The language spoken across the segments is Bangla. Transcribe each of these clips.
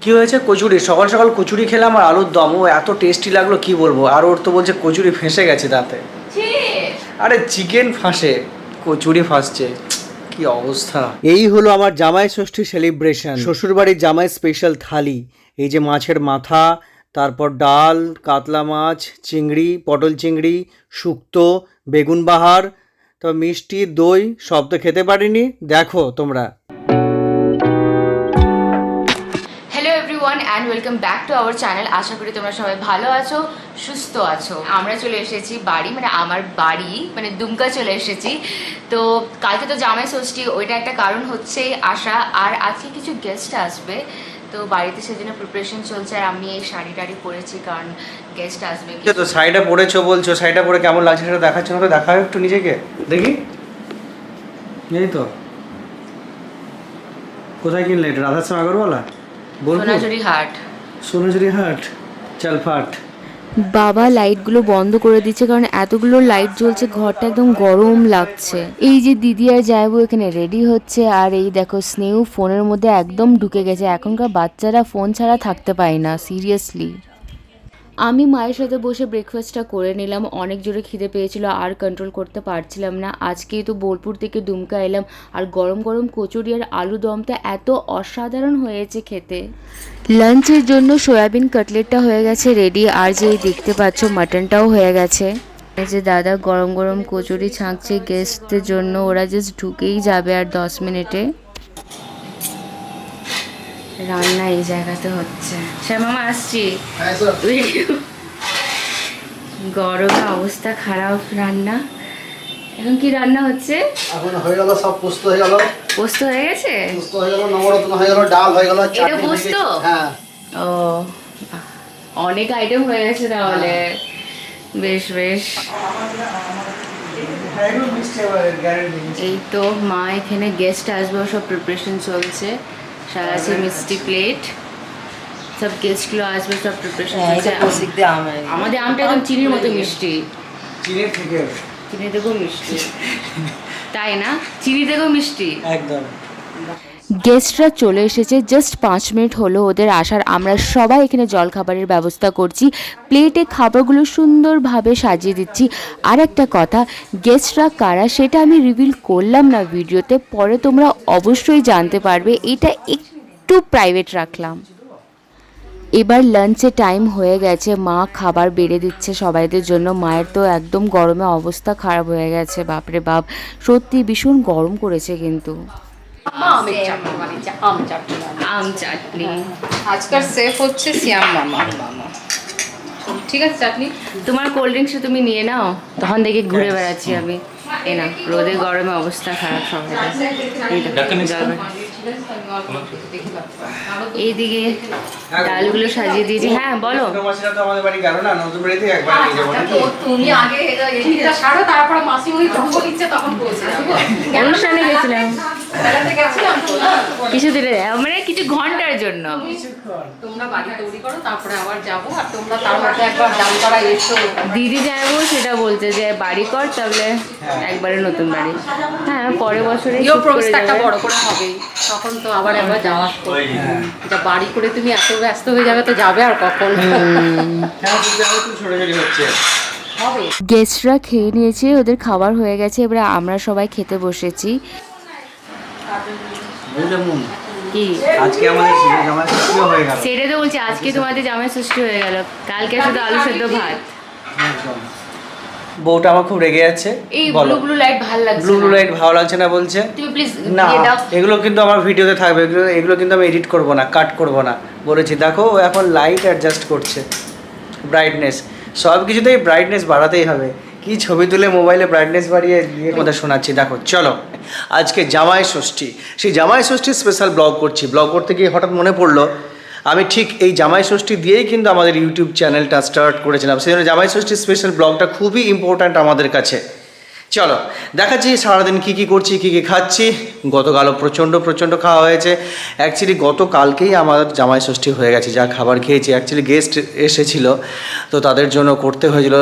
কি হয়েছে? কচুরি। সকাল সকাল কচুরি খেলাম আর আলুর দম, ও এত টেস্টি লাগলো কি বলবো। আর ওর তো বলছে কচুরি ফেঁসে গেছে দাঁতে। আরে চিকেন ফাঁসে, কচুরি ফাঁসছে, কি অবস্থা। এই হলো আমার জামাই ষষ্ঠী সেলিব্রেশন, শ্বশুরবাড়ির জামাই স্পেশাল থালি। এই যে মাছের মাথা, তারপর ডাল, কাতলা মাছ, চিংড়ি, পটল চিংড়ি, শুক্তো, বেগুন বাহার, তো মিষ্টি, দই, সব তো খেতে পারিনি, দেখো তোমরা। Hello everyone and welcome back to our channel. আশা করি তোমরা সবাই ভালো আছো, সুস্থ আছো। আমরা চলে এসেছি বাড়ি, মানে আমার বাড়ি, মানে দুমকা চলে এসেছি। তো কালকে তো জামাই ষষ্ঠী, ওইটা একটা কারণ হচ্ছে আসা, আর আজকে কিছু গেস্ট আসবে, তো বাড়িতে সেজন্য প্রিপারেশন চলছে। আর আমি এই শাড়ি টাড়ি পরেছি কারণ গেস্ট আসবে। তো শাড়িটা পরেছো বলছো, শাড়িটা পরে কেমন লাগছে সেটা দেখাচ্ছ না? তো দেখাও একটু নিজেকে দেখি। এই তো, কোথায় কিনলে এটা? রাধাশ্যাম আগরওয়ালা, সোনাঝুরি হাট। সোনাঝুরি হাট, চল ফাট। বাবা লাইটগুলো বন্ধ করে দিচ্ছে কারণ এতগুলো লাইট জ্বলছে, ঘরটা একদম গরম লাগছে। এই যে দিদি আর জায়বু এখানে রেডি হচ্ছে, আর এই দেখো স্নেহ ফোনের মধ্যে একদম ঢুকে গেছে। এখনকার বাচ্চারা ফোন ছাড়া থাকতে পায় না, সিরিয়াসলি। আমি মায়ের সাথে বসে ব্রেকফাস্টটা করে নিলাম। অনেক জোরে খিদে পেয়েছিল, আর কন্ট্রোল করতে পারছিলাম না। আজকেই তো বোলপুর থেকে দুমকা এলাম, আর গরম গরম কচুরি আর আলু দমটা এত অসাধারণ হয়েছে খেতে। লাঞ্চের জন্য সয়াবিন কাটলেটটা হয়ে গেছে রেডি, আর যে দেখতে পাচ্ছ মাটনটাও হয়ে গেছে। এই যে দাদা গরম গরম কচুরি ছাঁকছে গেস্টদের জন্য, ওরা জাস্ট ঢুকেই যাবে আর 10 মিনিটে। রান্না এই জায়গাতে হচ্ছে। শ্যামামা আসছি, গরমে অবস্থা খারাপ। রান্না এখন কি রান্না হচ্ছে? এখন হয়ে গেল সব, পোস্ত হয়ে গেল। পোস্ত হয়ে গেছে, পোস্ত হয়ে গেল, নবরত্ন হয়ে গেল, ডাল হয়ে গেল। এটা পোস্ত? হ্যাঁ। ও, অনেক আইটেম হয়ে গেছে তাহলে। বেশ বেশ। এই তো মা এখানে গেস্ট আসবে, সব প্রিপারেশন চলছে। সারা আছে মিষ্টি প্লেট, সব গেস্টগুলো আসবে, সব প্রিপারেশন চলছে। আমাদের আমটা একদম চিনির মতো মিষ্টি। চিনি থেকেও মিষ্টি, তাই না? চিনি থেকেও মিষ্টি একদম। গেস্টরা চলে এসেছে, জাস্ট 5 মিনিট হলো ওদের আসার। আমরা সবাই এখানে জলখাবারের ব্যবস্থা করছি, প্লেটে খাবারগুলো সুন্দরভাবে সাজিয়ে দিচ্ছি। আর একটা কথা, গেস্টরা কারা সেটা আমি রিভিল করলাম না ভিডিওতে, পরে তোমরা অবশ্যই জানতে পারবে, এটা একটু প্রাইভেট রাখলাম। এবার লাঞ্চে টাইম হয়ে গেছে, মা খাবার বেড়ে দিচ্ছে সবাইদের জন্য। মায়ের তো একদম গরমে অবস্থা খারাপ হয়ে গেছে, বাপরে বাপ, সত্যি ভীষণ গরম করেছে কিন্তু। আম চাটনি আজকাল সেফ হচ্ছে শ্যাম মামা। ঠিক আছে চাটনি, তোমার কোল্ড ড্রিঙ্কস তুমি নিয়ে নাও, তখন দেখে ঘুরে বেড়াচ্ছি আমি। এ না, রোদে গরমে অবস্থা খারাপ সবাই। এইদিকে ডালগুলো সাজিয়ে দিয়েছি। হ্যাঁ বলো। তুমি আগে এটা সারো, তারপর মাসি ওই জঙ্গল ইচ্ছে তখন বলছে। অনুষ্ঠানে গেছিলাম গেছিলাম তো কিছুদিনের, মানে কিছু ঘন্টার জন্য। তোমরা বাড়ি তৈরি করো, তারপরে আবার যাবো। আর তোমরা তার মধ্যে একবার দাম করা এসো। দিদি যাবো সেটা বলছে যে বাড়ি কর, তাহলে একবারে নতুন বাড়ি। হ্যাঁ, পরের বছরে একটা বড় করে হবেই, তখন তো আবার একবার যাওয়া আসতো। এটা বাড়ি করে তুমি এত ব্যস্ত হয়ে যাবে, তো যাবে আর কখন? গেস্টরা খেয়ে নিয়েছে, ওদের খাবার হয়ে গেছে, এবার আমরা সবাই খেতে বসেছি। কি আজকে আমাদের জামাই ষষ্ঠীও হয়ে গেল। সেটা তো বলছি, আজকে তোমাদের জামাই ষষ্ঠী হয়ে গেল, কালকে শুধু আলু সেদ্ধ ভাত। বউটা আমার খুব রেগে যাচ্ছে। এই ব্লু ব্লু লাইট ভালো লাগছে, ব্লু লাইট ভালো লাগছে না বলছে। তুমি প্লিজ না, দিয়ে দাও। এগুলো কিন্তু আমার ভিডিওতে থাকবে, এগুলো কিন্তু আমি এডিট করব না, কাট করব না বলেছি। দেখো ও এখন লাইট অ্যাডজাস্ট করছে, ব্রাইটনেস, সব কিছুতেই ব্রাইটনেস বাড়াতেই হবে। কি ছবি তুলে মোবাইলে ব্রাইটনেস বাড়িয়ে দিয়ে কথা শোনাচ্ছি। দেখো চলো, আজকে জামাই ষষ্ঠী, সেই জামাই ষষ্ঠীর স্পেশাল ব্লগ করছি। ব্লগ করতে গিয়ে হঠাৎ মনে পড়লো আমি ঠিক এই জামাই ষষ্ঠী দিয়েই কিন্তু আমাদের ইউটিউব চ্যানেলটা স্টার্ট করেছিলাম। সেই জন্য জামাই ষষ্ঠীর স্পেশাল ব্লগটা খুবই ইম্পর্ট্যান্ট আমাদের কাছে। চলো দেখাচ্ছি সারাদিন কী কী করছি, কী কী খাচ্ছি। গতকালও প্রচণ্ড খাওয়া হয়েছে। অ্যাকচুয়ালি গতকালকেই আমার জামাই ষষ্ঠী হয়ে গেছে, যা খাবার খেয়েছি। অ্যাকচুয়ালি গেস্ট এসেছিল, তো তাদের জন্য করতে হয়েছিল,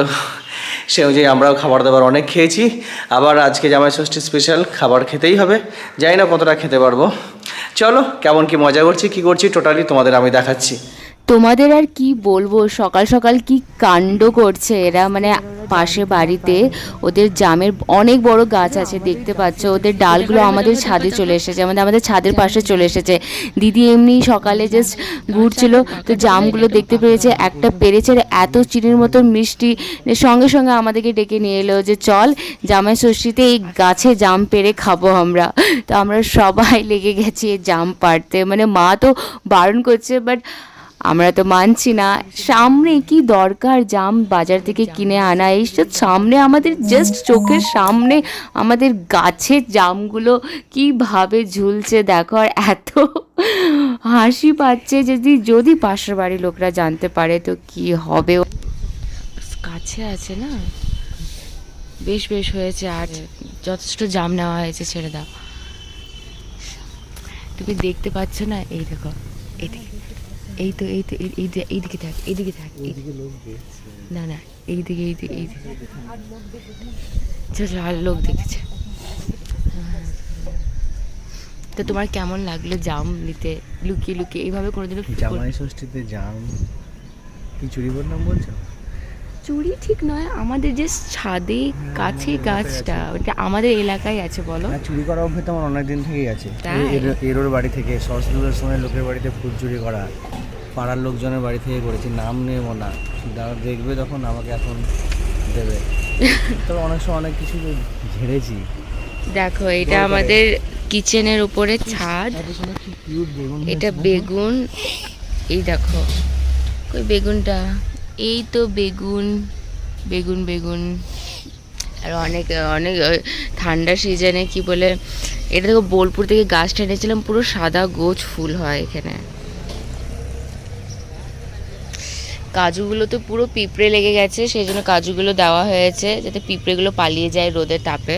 সে অনুযায়ী আমরাও খাবার দাবার অনেক খেয়েছি। আবার আজকে জামাই ষষ্ঠী স্পেশাল খাবার খেতেই হবে, জানি না কতটা খেতে পারবো। চলো কেমন কি মজা করছি কি করছি টোটালি তোমাদের আমি দেখাচ্ছি। তোমাদের আর কি বলবো, সকাল সকাল কি কাণ্ড করছে এরা, মানে পাশে বাড়িতে ওদের জামের অনেক বড় গাছ আছে, দেখতে পাচ্ছ ওদের ডালগুলো আমাদের ছাদে চলে এসেছে, আমাদের ছাদের পাশে চলে এসেছে। দিদি এমনি সকালে জাস্ট ঘুরছিল, তো জামগুলো দেখতে পেরেছে, একটা পেরেছে আর এত চিনির মতো মিষ্টি, সঙ্গে সঙ্গে আমাদেরকে ডেকে নিয়ে এলো যে চল জামাই ষষ্ঠীতে এই গাছে জাম পেড়ে খাবো আমরা। তো আমরা সবাই লেগে গেছি এই জাম পাড়তে, মানে মা তো বারণ করছে বাট আমরা তো মানছি না। সামনে কি দরকার জাম বাজার থেকে কিনে আনা, এইসব সামনে আমাদের জাস্ট চোখের সামনে আমাদের গাছের জামগুলো কিভাবে ঝুলছে দেখো, আর এত হাসি পাচ্ছে যদি পাশের বাড়ির লোকরা জানতে পারে তো কি হবে। কাছে আছে না, বেশ বেশ হয়েছে, আর যথেষ্ট জাম নেওয়া হয়েছে, ছেড়ে দাও। তুমি দেখতে পাচ্ছ না, এই দেখো এইদিকে, এইদিকে থাক, না না এইদিকে আর লোক দেখেছে। তো তোমার কেমন লাগলো জাম নিতে লুকিয়ে লুকিয়ে এইভাবে কোনোদিনও? জামাই ষষ্ঠীতে জাম কি চুরি করলাম বলছো? চুরি ঠিক নয়, আমাদের যে ছাদে কাছে গাছটা ওটা আমাদের এলাকায় আছে, বলো। চুরি করা অভ্যেস আমার অনেক দিন থেকেই আছে। তাই? এরোর বাড়ি থেকে সরস্বতী পুজোর সময় লোকের বাড়িতে ফুল চুরি করা, পাড়ার লোকজনের বাড়ি থেকে করেছি, নাম নেব না, যারা দেখবে তখন আমাকে এখন দেবে। তবে অনেক সময় অনেক কিছু ঝেড়েছি। দেখো এটা আমাদের কিচেনের উপরে ছাদ, এটা বেগুন, এই দেখো কই বেগুনটা, এই তো বেগুন বেগুন বেগুন। আর অনেক অনেক ঠান্ডার সিজনে কি বলে, এটা দেখো বোলপুর থেকে গাছটা এনেছিলাম, পুরো সাদা গোছ ফুল হয় এখানে। কাজুগুলো তো পুরো পিঁপড়ে লেগে গেছে, সেই জন্য কাজুগুলো দেওয়া হয়েছে যাতে পিঁপড়েগুলো পালিয়ে যায় রোদের তাপে।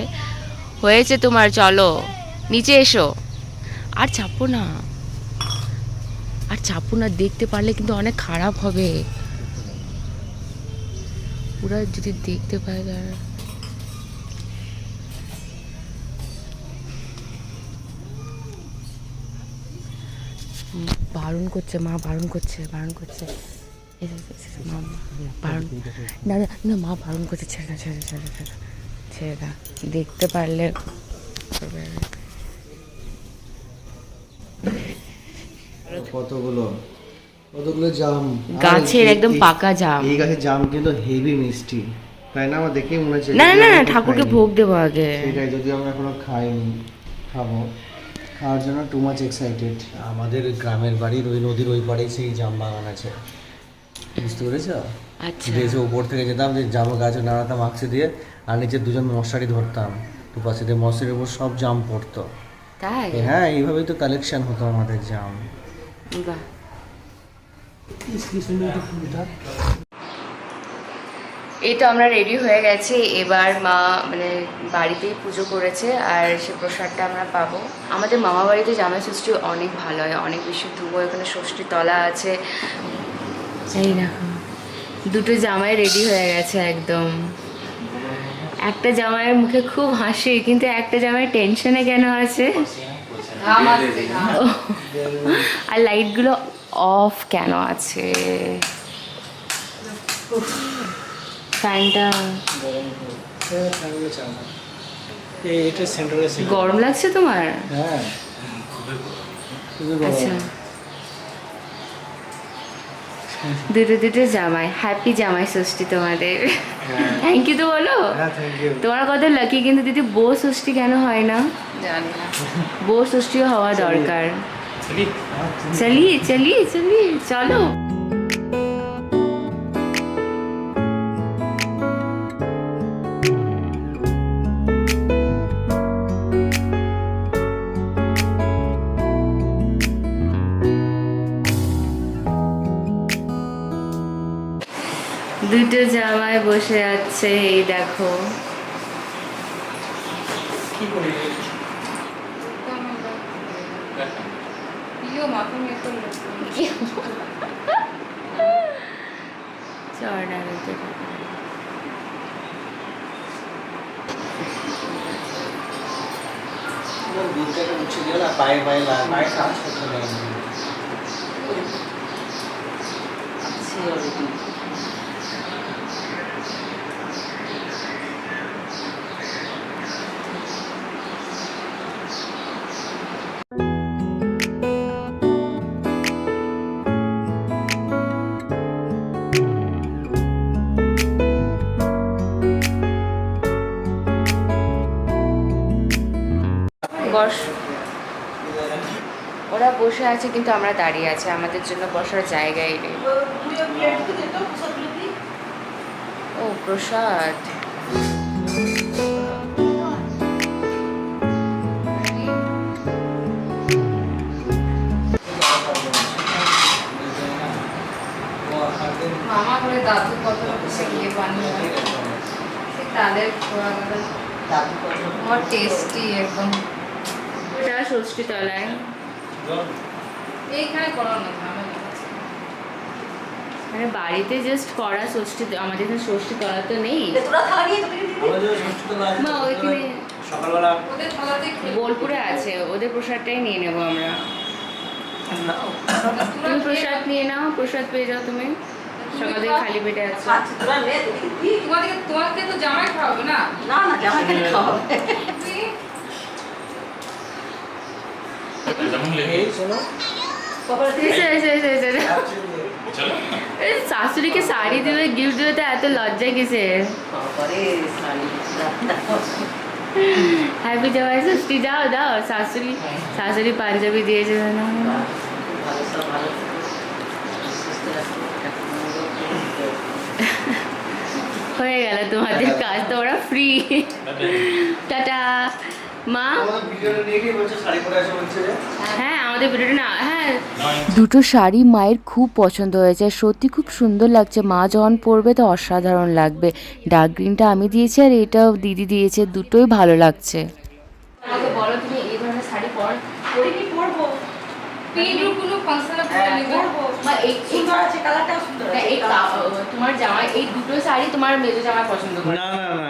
হয়েছে তোমার, চলো নিচে এসো। আর চাপো না, দেখতে পারলে কিন্তু অনেক খারাপ হবে, পুরা যদি দেখতে পায় তারা। বারণ করছে মা, বারণ করছে মা বারণ, না না না মা বারণ করছে, ছেড়ে দা, দেখতে পারলে। কতগুলো জাম, গাছের একদম পাকা জাম। এই গাছের জাম কিন্তু হেভি মিষ্টি, তাই না? আমার দেখেই মনে হচ্ছে না না না, ঠাকুরকে ভোগ দেবো আগে। সেটাই, যদি আমরা এখনো খাইনি, খাবো, খাওয়ার জন্য টু মাচ এক্সাইটেড। আমাদের গ্রামের বাড়ির ওই নদীর ওই পাড়েই সেই জাম বাগান আছে, বুঝতে পেরেছো? আচ্ছা, এসে উপর থেকে যেতাম, যে জাম গাছে নাড়াতাম আকছে দিয়ে, আর নিচে দুজন মশারি ধরতাম, তো পাশে দিয়ে মশারির উপর সব জাম পড়তো। তাই? হ্যাঁ, এইভাবেই তো কালেকশন হতো আমাদের জাম। বাহ, এই তো আমরা রেডি হয়ে গেছি, এবার মা মানে বাড়িতেই পুজো করেছে আর সে প্রসাদটা আমরা পাবো। আমাদের মামা বাড়িতে জামাই ষষ্ঠী অনেক ভালো হয়, অনেক বেশি ধুবো, এখানে ষষ্ঠী তলা আছে। এই দেখো দুটো জামাই রেডি হয়ে গেছে একদম। একটা জামাইয়ের মুখে খুব হাসি, কিন্তু একটা জামাই টেনশনে কেন আছে, আর লাইটগুলো অফ কেন আছে, ফ্যানটা গরম লাগছে তোমার? হ্যাঁ, আচ্ছা, দুটো জামাই, হ্যাপি জামাই ষষ্ঠী তোমাদের। থ্যাংক ইউ তো বলো, তোমার কত লাকি। কিন্তু দিদি বউ ষষ্ঠী কেন হয় না জানি না, বউ ষষ্ঠীও হওয়া দরকার। চলিয়ে চলো। দুটো জামাই বসে আছে, এই দেখো। দুর্গা একটু উঠছে দিও না, পায়ে পায়ে কাজ করতে নেই। বস। ওরা বসে আছে কিন্তু আমরা দাঁড়িয়ে আছি, আমাদের জন্য বসার জায়গাই নেই। ও প্রসাদ। মামা করে দাদু কত সে ইয়ে বানিয়ে তাদের बहुत টেস্টি একদম। এটা ষষ্ঠী তলায় এইখানে করো না, মানে বাড়িতে জাস্ট করা ষষ্ঠী, আমাদের এখানে ষষ্ঠী তলা তো নেই। মা ওইখানে সকালবেলা বোলপুরে আছে, ওদের প্রসাদটাই নিয়ে নেবো আমরা। তুমি প্রসাদ নিয়ে নাও, প্রসাদ পেয়ে যাও তুমি, সকালে খালি পেটে আছে। তোমাকে তো জামাই খাওয়াবো না? না না, জামাই কেন খাওয়াবে? শাশুড়িকে শাড়ি দেবে, গিফট দেবে, তো এত লজ্জা কিসে? হ্যাপি জামাই ষষ্ঠী। যাও দাও, শাশুড়ি শাশুড়ি পাঞ্জাবি দিয়েছে না? হয়ে গেল তোমাদের কাজ, তোমরা ফ্রি। টাটা মা। হ্যাঁ আমাদের ভিডিওটা না, হ্যাঁ দুটো শাড়ি মায়ের খুব পছন্দ হয়েছে, সত্যি খুব সুন্দর লাগছে। মা যখন পরবে তো অসাধারণ লাগবে। ডার্ক গ্রিনটা আমি দিয়েছি আর এটাও দিদি দিয়েছে, দুটোই ভালো লাগছে। আমাকে বলো তুমি এই ধরনের শাড়ি পরবো? তোমার জামাই এই দুটো শাড়ি তোমার মেজো জামাই পছন্দ করে।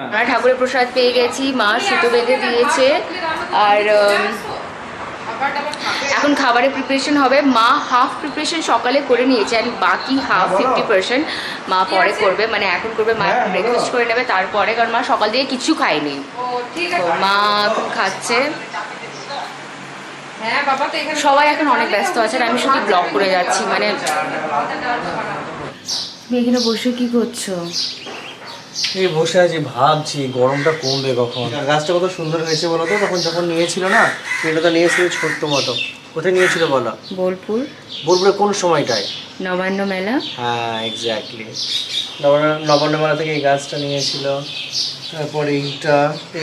আমরা ঠাকুরের প্রসাদ পেয়ে গেছি, মা সুতো বেঁধে দিয়েছে, আর এখন খাবারের প্রিপারেশন হবে। মা হাফ প্রিপারেশন সকালে করে নিয়েছে, আর বাকি হাফ 50% মা পরে করবে, মানে এখন করবে। মা এখন ব্রেকফাস্ট করে নেবে তারপরে, কারণ মা সকাল থেকে কিছু খায়নি, তো মা এখন খাচ্ছে। সবাই এখন অনেক ব্যস্ত আছে, আর আমি শুধু ব্লগ করে যাচ্ছি। মানে তুমি এখানে বসে কি করছো? এই বসে আছি, ভাবছি গরমটা কমবে কখন। গাছটা কত সুন্দর হয়েছে বলো তো, তখন যখন নিয়েছিল না, এটা তো নিয়েছিল ছোট্ট মতো। কোথায় নিয়েছিল বলো? বোলপুর। বোলপুরে কোন সময়টায়? নবান্ন মেলা। হ্যাঁ এক্স্যাক্টলি, নবান্ন মেলা থেকে এই গাছটা নিয়েছিল। তারপরে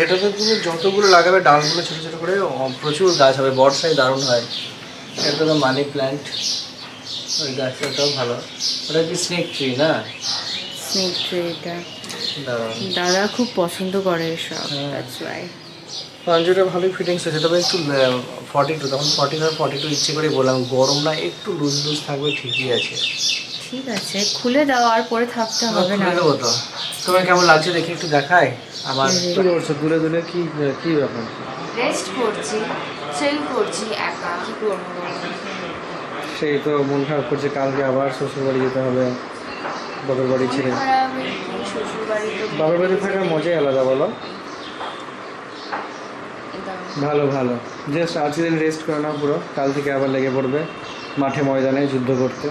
এটা তো তুমি যতগুলো লাগাবে ডালগুলো ছোটো ছোটো করে প্রচুর গাছ হবে, বর্ষায় দারুণ হয়। এটা তো মানি প্ল্যান্ট, ওই গাছটাও ভালো। ওটা কি স্নেক ট্রি না? Snake tree. এটা দাদা খুব পছন্দ করে এসব, দ্যাটস ওয়াই। পাঞ্জাটা ভালোই ফিটিংস হয়েছে, তবে একটু 42, তখন 42 ইচ্ছে করে বললাম, গরম না, একটু লুজ লুজ থাকবে, ঠিকই আছে। ঠিক আছে, খুলে দাও, আর পরে থাকতে হবে না। খুলে দেবো তো। তোমার কেমন লাগছে দেখি একটু দেখাই। আমার কি করছো তুলে তুলে? কি কি ব্যাপার? রেস্ট করছি, চিল করছি, একা কি করবো? সেই তো মন খারাপ করছে, কালকে আবার শ্বশুর বাড়ি যেতে হবে, বাবার বাড়ি ছেড়ে। বাবার বাড়ি থাকার মজাই আলাদা বলো। ভালো ভালো, জাস্ট আজকে দিন রেস্ট করে নাও পুরো, কাল থেকে আবার লেগে পড়বে মাঠে ময়দানে যুদ্ধ করতে।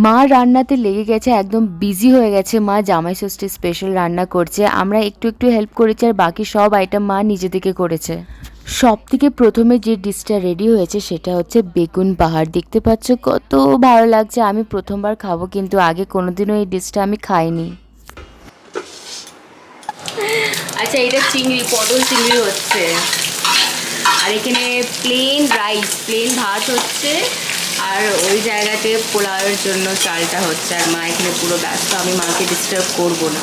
মা রান্নাতে লেগে গেছে, একদম বিজি হয়ে গেছে। মা জামাই ষষ্ঠী স্পেশাল রান্না করছে, আমরা একটু একটু হেল্প করেছি, আর বাকি সব আইটেম মা নিজে থেকে করেছে। সব থেকে প্রথমে যে ডিশটা রেডি হয়েছে সেটা হচ্ছে বেগুন পাহাড়। দেখতে পাচ্ছ কত ভালো লাগছে, আমি প্রথমবার খাবো, কিন্তু আগে কোনোদিনও এই ডিশটা আমি খাইনি। আচ্ছা এটা চিংড়ি, পটল চিংড়ি হচ্ছে, আর এখানে প্লেন রাইস, প্লেন ভাত হচ্ছে, আর ওই জায়গাতে পোলাওয়ের জন্য চালটা হচ্ছে। আর মা এখানে পুরো ব্যস্ত, আমি মাকে ডিস্টার্ব করবো না।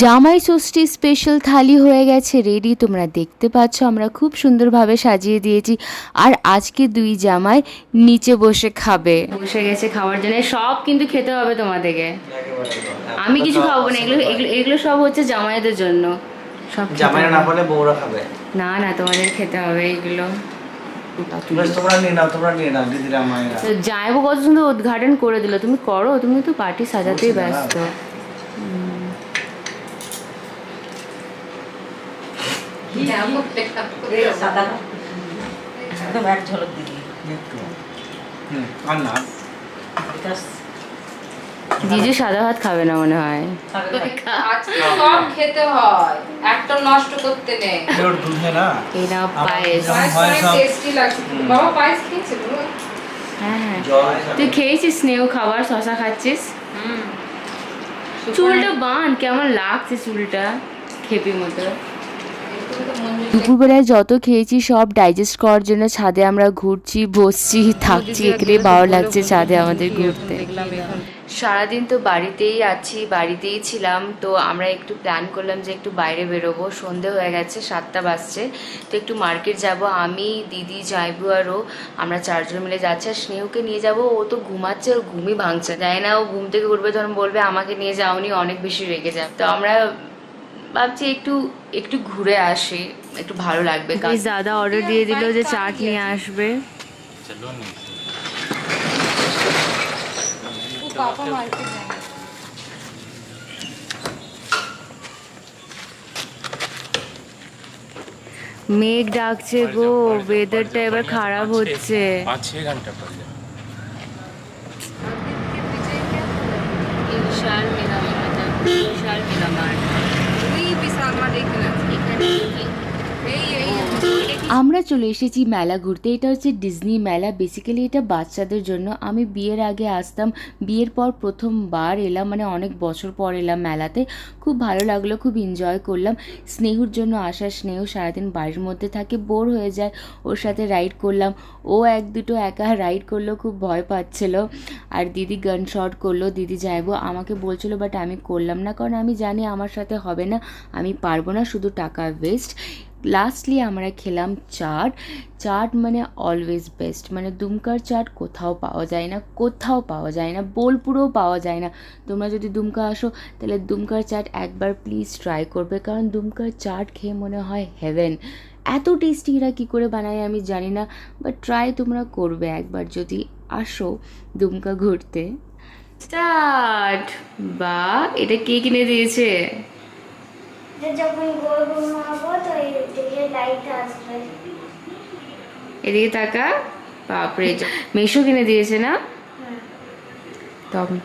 জামাই ষষ্ঠী স্পেশাল থালি হয়ে গেছে রেডি, তোমরা দেখতে পাচ্ছ আমরা খুব সুন্দরভাবে সাজিয়ে দিয়েছি। আর আজকে দুই জামাই নিচে বসে খাবে, বসে গেছে খাওয়ার জন্য। সব কিন্তু খেতে হবে তোমাদেরকে, আমি কিছু খাবো না, এগুলো এগুলো এগুলো সব হচ্ছে জামাইদের জন্য। সব খেতে জামাইরা না হবে। বলে বউরা খাবে। না না তোমাদের খেতে হবে এইগুলো। বেশ, তোমরা নিয়ে নাও দিদিরা মায়েরা। তো জামাইবাবু কত সুন্দর উদ্ঘাটন করে দিল, তুমি করো, তুমি তো পার্টি সাজাতেই বলছি না। ব্যস্ত। একদম এক ঝলক দিবি একটু আর না জিজু সাদা ভাত খাবে না মনে হয়। আজকে সব খেতে হয়, একটা নষ্ট করতে নেই। পিওর দুধে না। এই নাও পায়েস। আমার- পায়েস হয় অনেক সব। টেস্টি লাগছে। বাবা পায়েস খেয়েছে তো? হ্যাঁ হ্যাঁ, জল তুই খেয়েছিস স্নেহ খাবার, শশা খাচ্ছিস? চুলটা বান, কেমন লাগছে চুলটা খেপি মতো। দুপুরবেলায় যত খেয়েছি সব ডাইজেস্ট করার জন্য ছাদে আমরা ঘুরছি, বসছি, থাকছি, এখানে ভালো লাগছে ছাদে আমাদের ঘুরতে। সারাদিন তো বাড়িতেই আছি, বাড়িতেই ছিলাম, তো আমরা একটু প্ল্যান করলাম যে একটু বাইরে বেরোবো। সন্ধে হয়ে গেছে, 7টা বাজছে, তো একটু মার্কেট যাব। আমি, দিদি, জাইবু আরও আমরা 4জন মিলে যাচ্ছি। আর স্নেহকে নিয়ে যাব, ও তো ঘুমাচ্ছে, ওর ঘুমই ভাঙছে, জানি না ও ঘুম থেকে উঠবে তখন বলবে আমাকে নিয়ে যাওনি, অনেক বেশি রেগে যায়। তো আমরা ভাবছি একটু একটু ঘুরে আসি, একটু ভালো লাগবে। দাদা অর্ডার দিয়ে দিল যে চাট নিয়ে আসবে। পাপা মার্কেট যায়। মেঘ ডাকছে গো, ওয়েদারটা এবার খারাপ হচ্ছে। 5-6 घंटा पड़ जाए। বিশাল মেলা, বিশাল মেলা মাঠ। ওই বিশাল মাঠ এখানে আছে। এই আমরা চলে এসেছি মেলা ঘুরতে। এটা হচ্ছে ডিজনি মেলা। বেসিক্যালি এটা বাচ্চাদের জন্য। আমি বিয়ের আগে আসতাম, বিয়ের পর প্রথমবার এলাম, মানে অনেক বছর পর এলাম মেলাতে। খুব ভালো লাগলো, খুব এনজয় করলাম। স্নেহুর জন্য আসা, স্নেহ সারাদিন বাড়ির মধ্যে থাকে, বোর হয়ে যায়, ওর সাথে রাইড করলাম। ও এক দুটো একা রাইড করলো, খুব ভয় পাচ্ছিল। আর দিদি গান শট করলো, দিদি যাইবো আমাকে বলছিল, বাট আমি করলাম না, কারণ আমি জানি আমার সাথে হবে না, আমি পারবো না, শুধু টাকা ওয়েস্ট। লাস্টলি আমরা খেলাম চাট। চাট মানে অলওয়েজ বেস্ট, মানে দুমকার চাট কোথাও পাওয়া যায় না, কোথাও পাওয়া যায় না, বোলপুরেও পাওয়া যায় না। তোমরা যদি দুমকা আসো তাহলে দুমকার চাট একবার প্লিজ ট্রাই করবে, কারণ দুমকার চাট খেয়ে মনে হয় হেভেন। এত টেস্টি এরা কী করে বানায় আমি জানি না, বাট ট্রাই তোমরা করবে একবার যদি আসো দুমকা ঘুরতে। স্টার্ট। বা এটা কে কিনে দিয়েছে? যখন গোল গোল মারবো তো এদিকে লাইট আসবে। এদিকে তাকা, বাপরে, মেশো কিনে দিয়েছে না? তবে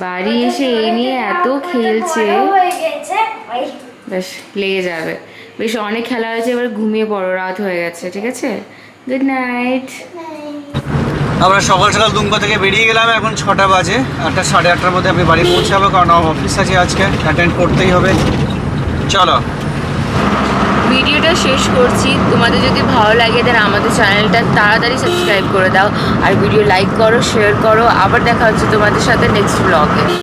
বাড়ি এসে এই নিয়ে এত খেলছে, হয়ে গেছে ওই বেশ লেগে যাবে। বেশ অনেক খেলা হয়েছে, এবার ঘুমিয়ে পড়ো, রাত হয়ে গেছে, ঠিক আছে? Good night. আমরা সকাল সকাল দুমকা থেকে বেরিয়ে গেলাম, এখন 6টা বাজে। 8টা 8:30টার মধ্যে আমি বাড়ি পৌঁছাবো, কারণ আমার অফিস আছে আজকে, অ্যাটেন্ড করতেই হবে। চলো ভিডিওটা শেষ করছি। তোমাদের যদি ভালো লাগে তাহলে আমাদের চ্যানেলটা তাড়াতাড়ি সাবস্ক্রাইব করে দাও, আর ভিডিও লাইক করো, শেয়ার করো। আবার দেখা হচ্ছে তোমাদের সাথে নেক্সট ব্লগে।